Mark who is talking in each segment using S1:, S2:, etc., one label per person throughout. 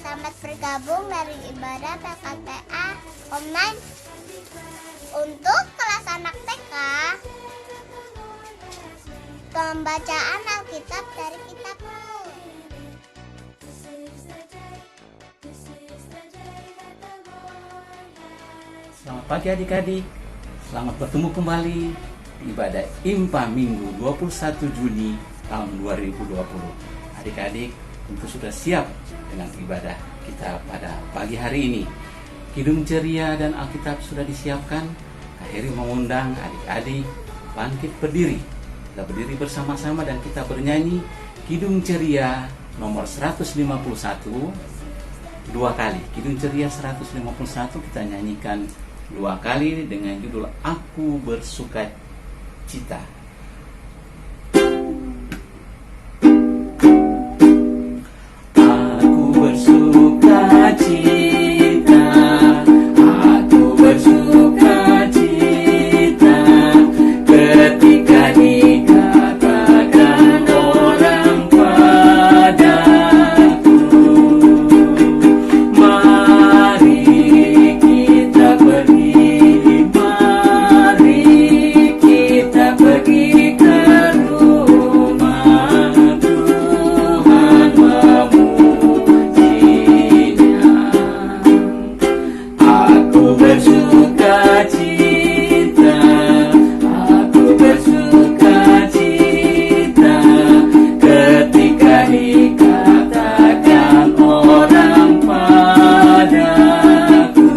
S1: Selamat bergabung dari ibadah PKTA online untuk kelas anak TK. Pembacaan Alkitab dari kitabmu.
S2: Selamat pagi adik-adik, selamat bertemu kembali di ibadah IMPA Minggu 21 Juni tahun 2020. Adik-adik tentu sudah siap dengan ibadah kita pada pagi hari ini. Kidung ceria dan Alkitab sudah disiapkan. Akhirnya mengundang adik-adik bangkit berdiri. Kita berdiri bersama-sama dan kita bernyanyi Kidung Ceria nomor 151 dua kali. Kidung Ceria 151 kita nyanyikan dua kali dengan judul Aku Bersuka Cita. Aku bersuka cita, aku bersuka cita ketika dikatakan orang padaku, mari kita pergi, mari kita pergi ke rumah Tuhan memujinya. Aku bersuka cita, aku bersuka cita ketika dikatakan orang padaku,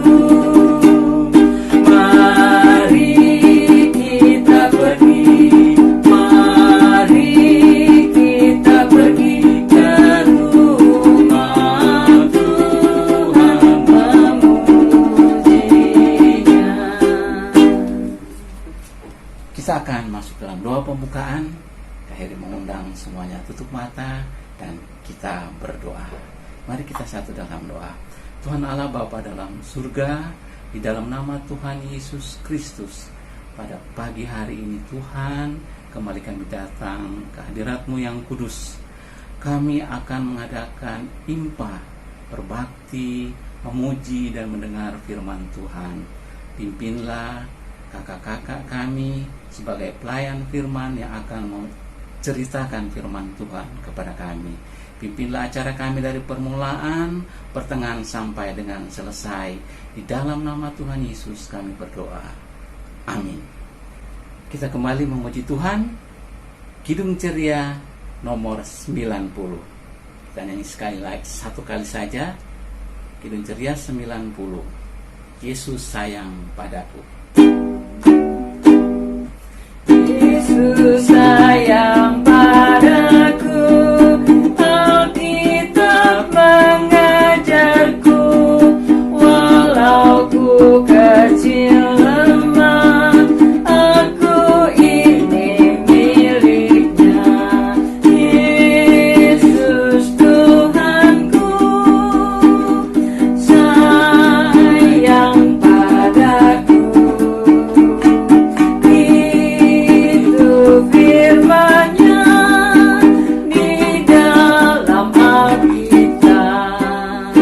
S2: mari kita pergi, mari kita pergi ke rumah Tuhan memujinya. Kita akan masuk dalam doa pembukaan. Akhirnya mengundang semuanya tutup mata dan kita berdoa. Mari kita satu dalam doa. Tuhan Allah Bapa dalam surga, di dalam nama Tuhan Yesus Kristus, pada pagi hari ini Tuhan, kembali kami datang ke hadirat-Mu yang kudus. Kami akan mengadakan IMPA, berbakti, memuji dan mendengar firman Tuhan. Pimpinlah kakak-kakak kami sebagai pelayan firman yang akan menceritakan firman Tuhan kepada kami. Pimpinlah acara kami dari permulaan, pertengahan sampai dengan selesai. Di dalam nama Tuhan Yesus kami berdoa. Amin. Kita kembali memuji Tuhan. Kidung ceria nomor 90. Kita nyanyi sekali lagi, satu kali saja. Kidung ceria 90. Yesus sayang padaku. Yesus sayang padaku, Alkitab mengajarku, walau ku kecil lemah, aku ini miliknya. Yesus Tuhanku sayang padaku. Firman-Nya di dalam Alkitab.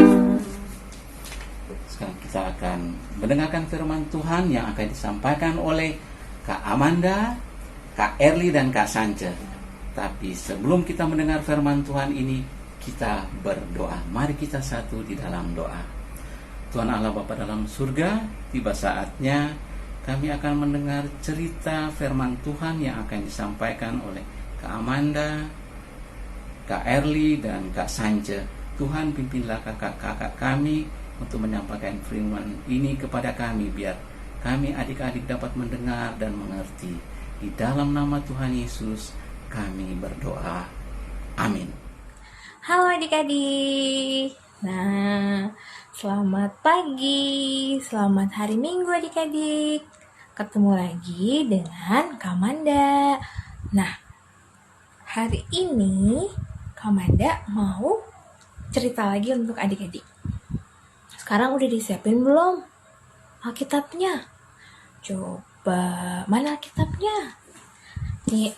S2: Sekarang kita akan mendengarkan firman Tuhan yang akan disampaikan oleh Kak Amanda, Kak Erli dan Kak Sance. Tapi sebelum kita mendengar firman Tuhan ini, kita berdoa. Mari kita satu di dalam doa. Tuhan Allah Bapa dalam surga, tiba saatnya kami akan mendengar cerita firman Tuhan yang akan disampaikan oleh Kak Amanda, Kak Erli, dan Kak Sance. Tuhan pimpinlah kakak-kakak kami untuk menyampaikan firman ini kepada kami, biar kami adik-adik dapat mendengar dan mengerti. Di dalam nama Tuhan Yesus kami berdoa. Amin.
S3: Halo adik-adik. Nah, selamat pagi, selamat hari Minggu adik-adik. Ketemu lagi dengan Kamanda. Nah, hari ini Kamanda mau cerita lagi untuk adik-adik. Sekarang udah disiapin belum Alkitabnya? Coba, mana Alkitabnya?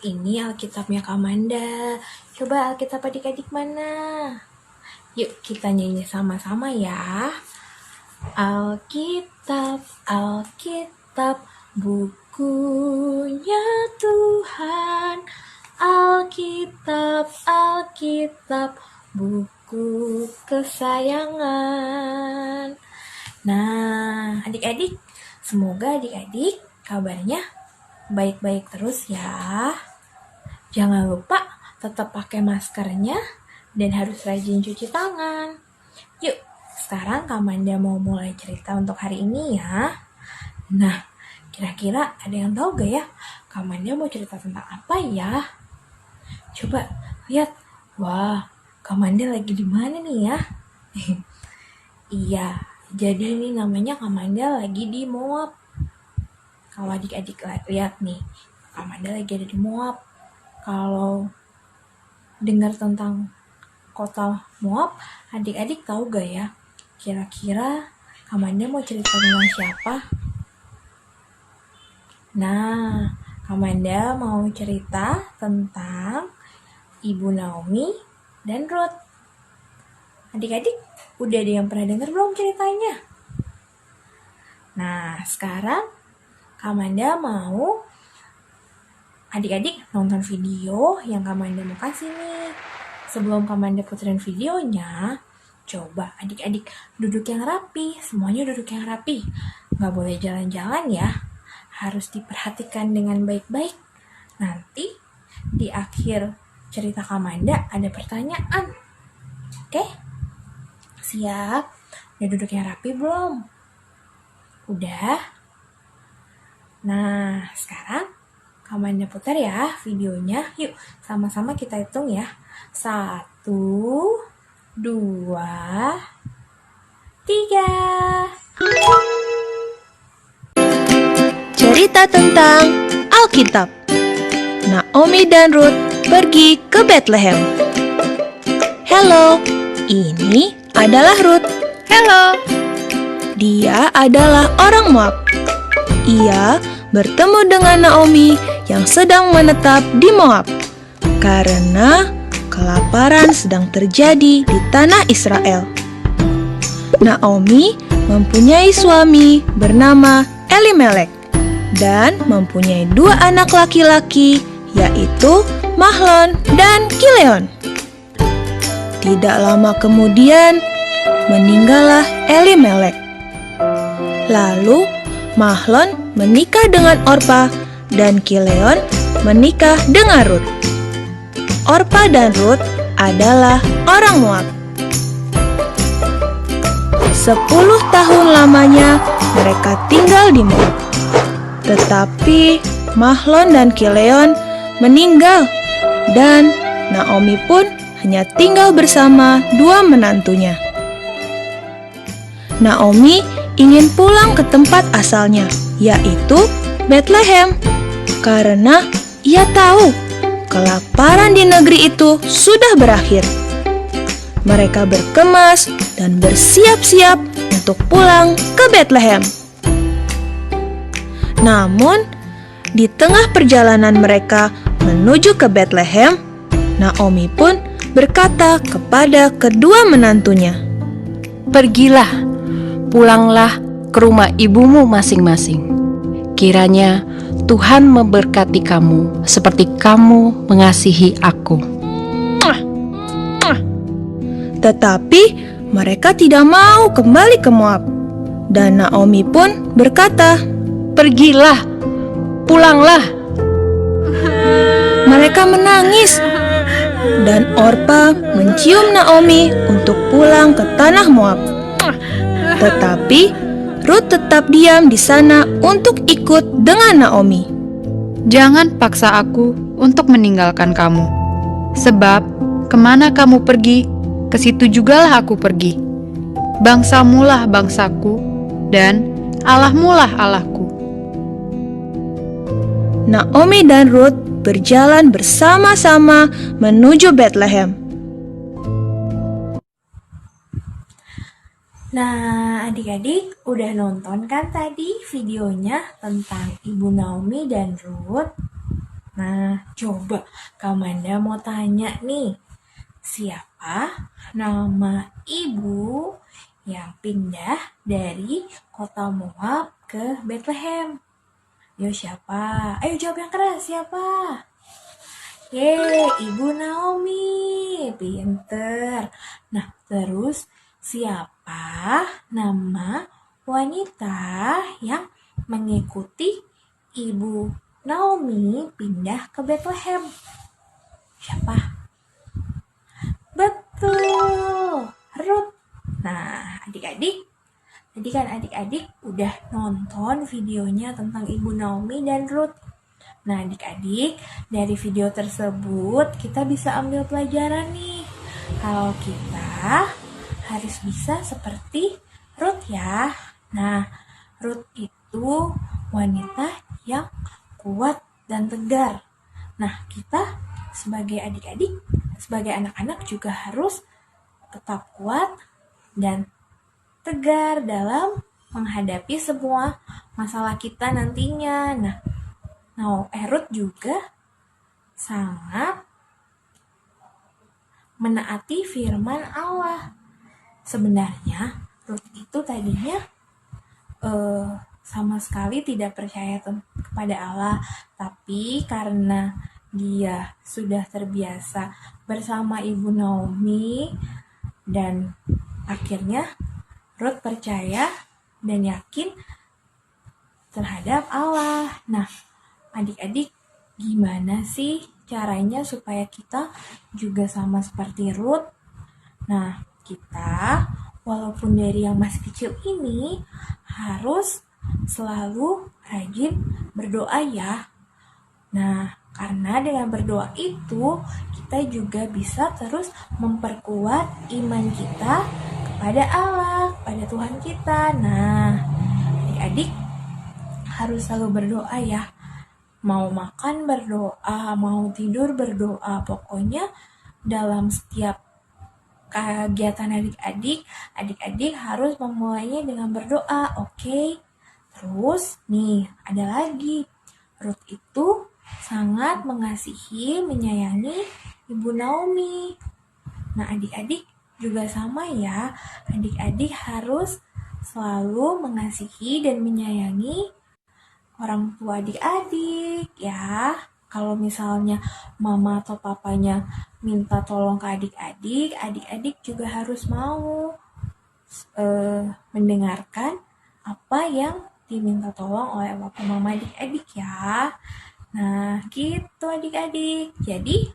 S3: Ini Alkitabnya Kamanda. Coba Alkitab adik-adik mana? Yuk kita nyanyi sama-sama ya. Alkitab, Alkitab, bukunya Tuhan. Alkitab, Alkitab, buku kesayangan. Nah, adik-adik, semoga adik-adik kabarnya baik-baik terus ya. Jangan lupa tetap pakai maskernya dan harus rajin cuci tangan. Yuk, sekarang Kak Manda mau mulai cerita untuk hari ini ya. Nah, kira-kira ada yang tahu gak ya? Kak Manda mau cerita tentang apa ya? Coba lihat. Wah, Kak Manda lagi di mana nih ya? Iya, jadi ini namanya Kak Manda lagi di Moab. Kalau adik-adik lihat nih, Kak Manda lagi ada di Moab. Kalau dengar tentang kota Moab, adik-adik tahu gak ya? Kira-kira Kak Manda mau cerita tentang siapa? Nah, Kak Manda mau cerita tentang Ibu Naomi dan Ruth. Adik-adik, udah ada yang pernah dengar belum ceritanya? Nah, sekarang Kak Manda mau adik-adik nonton video yang Kak Manda mau kasih nih. Sebelum Kak Manda puterin videonya, coba adik-adik duduk yang rapi, semuanya duduk yang rapi. Nggak boleh jalan-jalan ya, harus diperhatikan dengan baik-baik. Nanti di akhir cerita Kak Manda ada pertanyaan. Oke? Siap? Udah duduk yang rapi belum? Udah? Nah, sekarang Kak Manda putar ya videonya. Yuk, sama-sama kita hitung ya. 1, 2, 3.
S4: Cerita tentang Alkitab. Naomi dan Ruth pergi ke Bethlehem. Halo, ini adalah Ruth.
S5: Halo,
S4: Dia adalah orang Moab. Ia bertemu dengan Naomi yang sedang menetap di Moab karena kelaparan sedang terjadi di tanah Israel. Naomi mempunyai suami bernama Elimelek dan mempunyai 2 anak laki-laki, yaitu Mahlon dan Kileon. Tidak lama kemudian meninggallah Elimelek. Lalu Mahlon menikah dengan Orpa dan Kileon menikah dengan Ruth. Orpa dan Ruth adalah orang Moab. 10 tahun lamanya mereka tinggal di Moab. Tetapi Mahlon dan Kileon meninggal dan Naomi pun hanya tinggal bersama 2 menantunya. Naomi ingin pulang ke tempat asalnya, yaitu Bethlehem, karena ia tahu kelaparan di negeri itu sudah berakhir. Mereka berkemas dan bersiap-siap untuk pulang ke Bethlehem. Namun, di tengah perjalanan mereka menuju ke Bethlehem, Naomi pun berkata kepada kedua menantunya,
S5: pergilah, pulanglah ke rumah ibumu masing-masing. Kiranya Tuhan memberkati kamu seperti kamu mengasihi aku.
S4: Tetapi mereka tidak mau kembali ke Moab. Dan Naomi pun berkata,
S5: Pergilah, pulanglah.
S4: mereka menangis. Dan Orpa mencium Naomi untuk pulang ke tanah Moab. Tetapi Ruth tetap diam di sana untuk ikut dengan Naomi.
S6: Jangan paksa aku untuk meninggalkan kamu, sebab kemana kamu pergi, ke situ jugalah aku pergi. Bangsamulah bangsaku, dan Allahmulah Allahku.
S4: Naomi dan Ruth berjalan bersama-sama menuju Bethlehem.
S3: Nah, adik-adik udah nonton kan tadi videonya tentang Ibu Naomi dan Ruth? Nah, coba Kak Manda mau tanya nih. siapa nama ibu yang pindah dari kota Moab ke Bethlehem? Yo, siapa? Ayo jawab yang keras, siapa? Ibu Naomi. Pinter. Nah, terus siapa nama wanita yang mengikuti ibu Naomi pindah ke Bethlehem? Siapa? Betul, Ruth. Nah, adik-adik, tadi kan adik-adik udah nonton videonya tentang Ibu Naomi dan Ruth. Nah, adik-adik, dari video tersebut kita bisa ambil pelajaran nih. Kalau kita harus bisa seperti Ruth ya. Nah, Ruth itu wanita yang kuat dan tegar. Nah, kita sebagai adik-adik, sebagai anak-anak juga harus tetap kuat dan tegar dalam menghadapi semua masalah kita nantinya. Nah, Ruth juga sangat menaati firman Allah. Sebenarnya Ruth itu tadinya sama sekali tidak percaya kepada Allah, tapi karena dia sudah terbiasa bersama Ibu Naomi dan akhirnya Ruth percaya dan yakin terhadap Allah. Nah, adik-adik, gimana sih caranya supaya kita juga sama seperti Ruth? Nah, kita walaupun dari yang masih kecil ini harus selalu rajin berdoa ya. Nah, karena dengan berdoa itu kita juga bisa terus memperkuat iman kita kepada Allah, kepada Tuhan kita. Nah, adik-adik harus selalu berdoa ya. Mau makan berdoa, mau tidur berdoa. Pokoknya dalam setiap kegiatan adik-adik harus memulainya dengan berdoa, oke? Terus nih, ada lagi. Ruth itu sangat mengasihi, menyayangi Ibu Naomi. Nah, adik-adik juga sama ya. Adik-adik harus selalu mengasihi dan menyayangi orang tua adik-adik ya. Kalau misalnya mama atau papanya minta tolong ke adik-adik, adik-adik juga harus mau mendengarkan apa yang diminta tolong oleh papa mama adik-adik ya. Nah, gitu adik-adik. Jadi,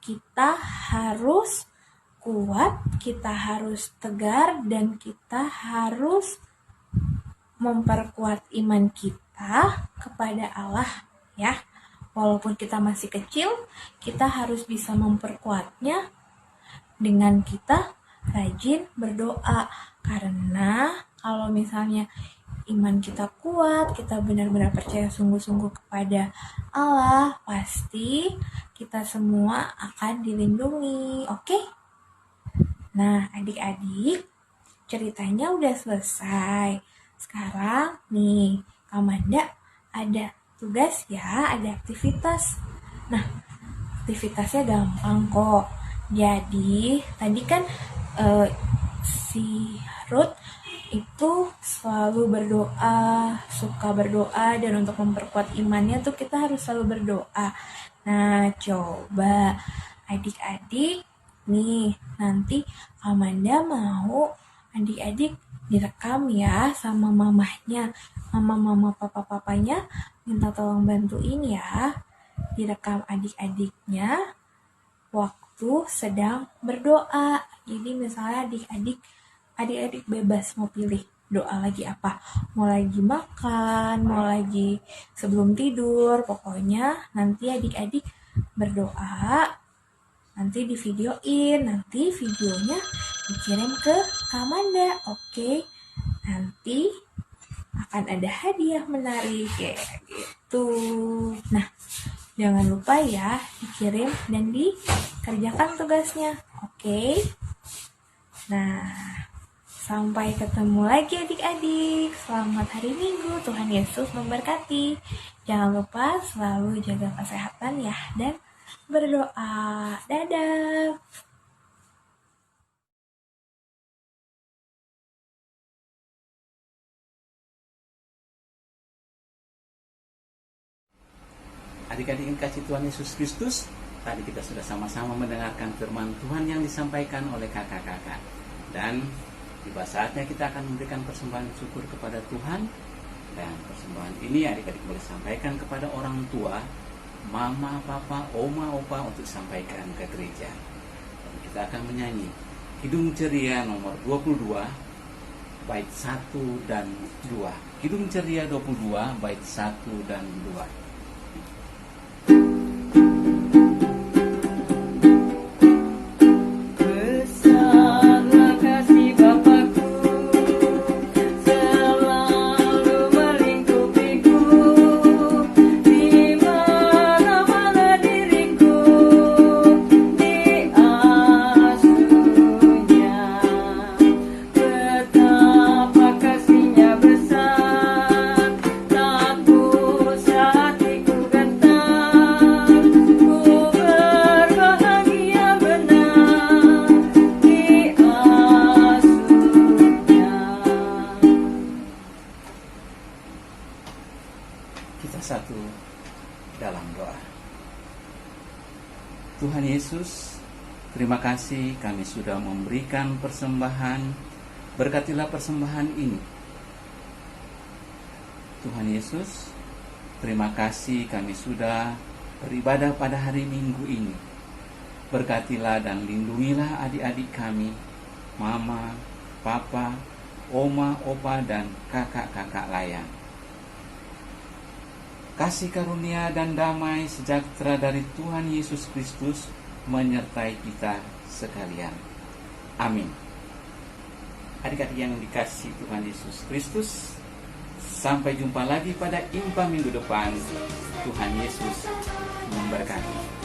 S3: kita harus kuat, kita harus tegar, dan kita harus memperkuat iman kita kepada Allah ya. Walaupun kita masih kecil, kita harus bisa memperkuatnya dengan kita rajin berdoa. Karena kalau misalnya iman kita kuat, kita benar-benar percaya sungguh-sungguh kepada Allah, pasti kita semua akan dilindungi. Oke? Nah, adik-adik, ceritanya udah selesai. Sekarang nih, Kamanda ada tugas ya, ada aktivitas. Nah, aktivitasnya gampang kok. Jadi, tadi kan si Ruth itu selalu berdoa, suka berdoa, dan untuk memperkuat imannya tuh kita harus selalu berdoa. Nah, coba adik-adik nih, nanti Amanda mau adik-adik direkam ya sama mamahnya, mama papa-papanya minta tolong bantuin ya, direkam adik-adiknya waktu sedang berdoa. Jadi misalnya adik-adik bebas mau pilih doa lagi apa, mau lagi makan, mau lagi sebelum tidur, pokoknya nanti adik-adik berdoa, nanti di videoin, nanti videonya dikirim ke Kamanda, oke? Nanti akan ada hadiah menarik kayak gitu. Nah, jangan lupa ya dikirim dan dikerjakan tugasnya, oke? Nah, sampai ketemu lagi adik-adik. Selamat hari Minggu, Tuhan Yesus memberkati. Jangan lupa selalu jaga kesehatan ya dan berdoa. Dadah.
S2: Adik-adik yang kasih Tuhan Yesus Kristus, tadi kita sudah sama-sama mendengarkan firman Tuhan yang disampaikan oleh kakak-kakak. Dan tiba saatnya kita akan memberikan persembahan syukur kepada Tuhan. Dan persembahan ini adik-adik boleh sampaikan kepada orang tua, mama, papa, oma, opa untuk sampaikan ke gereja. Dan kita akan menyanyi Kidung Ceria nomor 22, bait 1 dan 2. Kidung Ceria 22, bait 1 dan 2. Kita satu dalam doa. Tuhan Yesus, terima kasih kami sudah memberikan persembahan. Berkatilah persembahan ini. Tuhan Yesus, terima kasih kami sudah beribadah pada hari Minggu ini. Berkatilah dan lindungilah adik-adik kami, mama, papa, oma, opa, dan kakak-kakak layan. Kasih karunia dan damai sejahtera dari Tuhan Yesus Kristus menyertai kita sekalian. Amin. Adik-adik yang dikasihi Tuhan Yesus Kristus, sampai jumpa lagi pada Impa minggu depan. Tuhan Yesus memberkati.